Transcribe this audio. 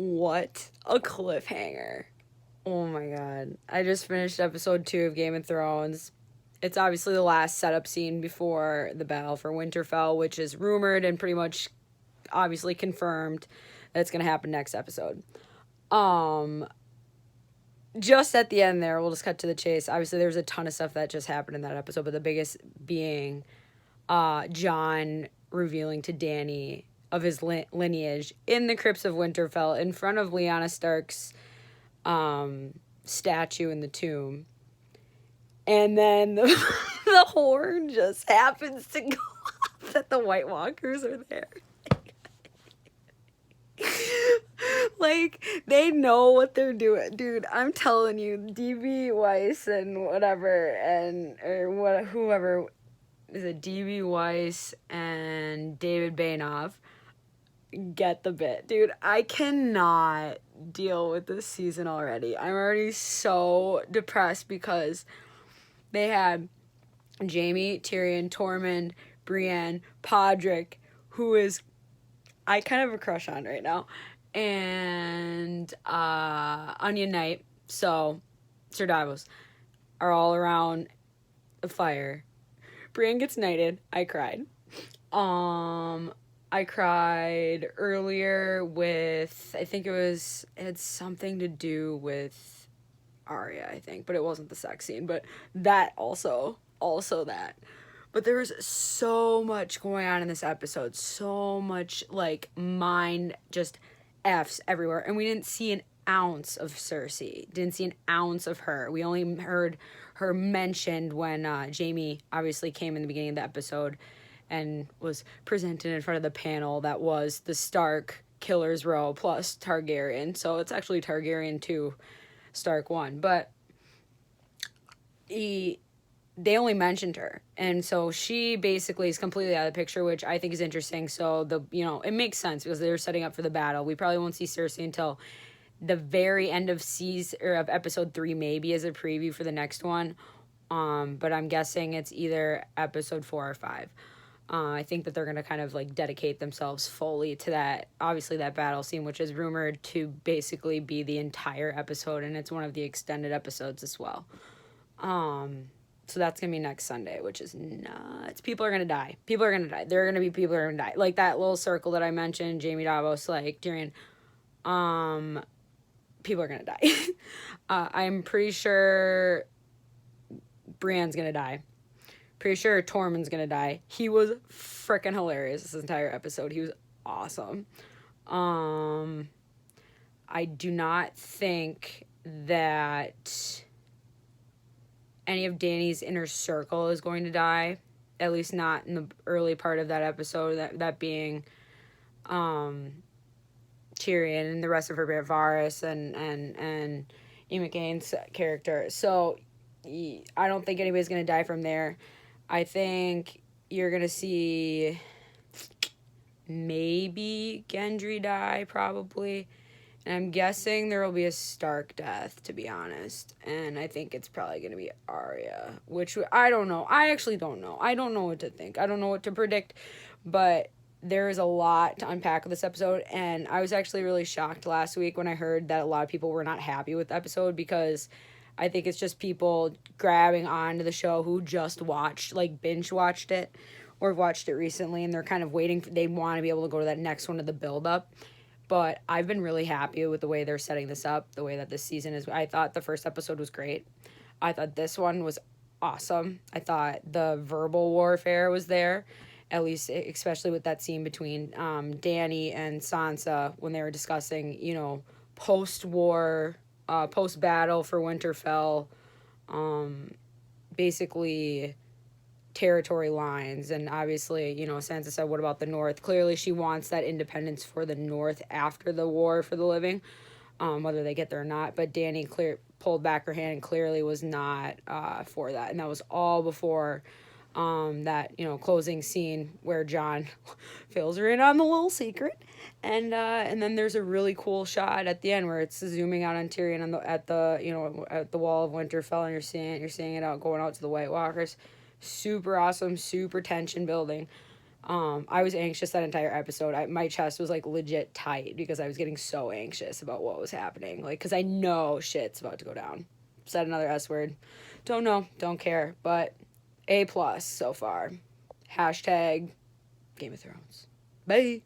What a cliffhanger. Oh my god. I just finished episode 2 of Game of Thrones. It's obviously the last setup scene before the battle for Winterfell, which is rumored and pretty much obviously confirmed that it's going to happen next episode. Just at the end there, we'll just cut to the chase. Obviously, there's a ton of stuff that just happened in that episode, but the biggest being Jon revealing to Dany of his lineage in the crypts of Winterfell in front of Lyanna Stark's statue in the tomb. And then the horn just happens to go off that the White Walkers are there. Like, they know what they're doing. Dude, I'm telling you, DB Weiss and whatever, whoever, is it DB Weiss and David Bainoff, get the bit. Dude, I cannot deal with this season already. I'm already so depressed because they had Jaime, Tyrion, Tormund, Brienne, Podrick, who is I kind of have a crush on right now, and Onion Knight, so Sir Davos, are all around the fire. Brienne gets knighted. I cried. I cried earlier with, I think it had something to do with Arya, I think, but it wasn't the sex scene, but that also that. But there was so much going on in this episode, so much, like, mind just F's everywhere, and we didn't see an ounce of Cersei, didn't see an ounce of her. We only heard her mentioned when Jaime obviously came in the beginning of the episode and was presented in front of the panel that was the Stark Killer's Row plus Targaryen, so it's actually Targaryen 2, Stark 1, but they only mentioned her, and so she basically is completely out of the picture, which I think is interesting. So it makes sense because they're setting up for the battle. We probably won't see Cersei until the very end of of episode 3, maybe as a preview for the next one. But I'm guessing it's either episode 4 or 5. I think that they're gonna kind of like dedicate themselves fully to that. Obviously, that battle scene, which is rumored to basically be the entire episode, and it's one of the extended episodes as well. So that's going to be next Sunday, which is nuts. People are going to die. There are going to be people who are going to die. Like that little circle that I mentioned, Jaime, Davos, like, Tyrion. People are going to die. I'm pretty sure Brienne's going to die. Pretty sure Tormund's going to die. He was freaking hilarious this entire episode. He was awesome. I do not think that any of Dany's inner circle is going to die, at least not in the early part of that episode, that being Tyrion and the rest of her, Varys and Ian McCain's character. So I don't think anybody's going to die from there. I think you're going to see maybe Gendry die, probably. And I'm guessing there will be a Stark death, to be honest. And I think it's probably going to be Arya, which I don't know. I actually don't know. I don't know what to think. I don't know what to predict. But there is a lot to unpack with this episode. And I was actually really shocked last week when I heard that a lot of people were not happy with the episode, because I think it's just people grabbing onto the show who just watched, like binge watched it or watched it recently. And they're kind of waiting. They want to be able to go to that next one of the build-up. But I've been really happy with the way they're setting this up, the way that this season is. I thought the first episode was great. I thought this one was awesome. I thought the verbal warfare was there, at least especially with that scene between Dany and Sansa when they were discussing, post-war, post-battle for Winterfell, basically territory lines. And obviously, Sansa said, what about the North? Clearly she wants that independence for the North after the war for the living, whether they get there or not. But Dany pulled back her hand and clearly was not for that. And that was all before that closing scene where Jon fills her in on the little secret. And then there's a really cool shot at the end where it's zooming out on Tyrion at the wall of Winterfell, and you're seeing it going out to the White Walkers. Super awesome, super tension building. I was anxious that entire episode. My chest was like legit tight because I was getting so anxious about what was happening. Like, because I know shit's about to go down. Said another S word. Don't know. Don't care. But A+ so far. Hashtag Game of Thrones. Bye.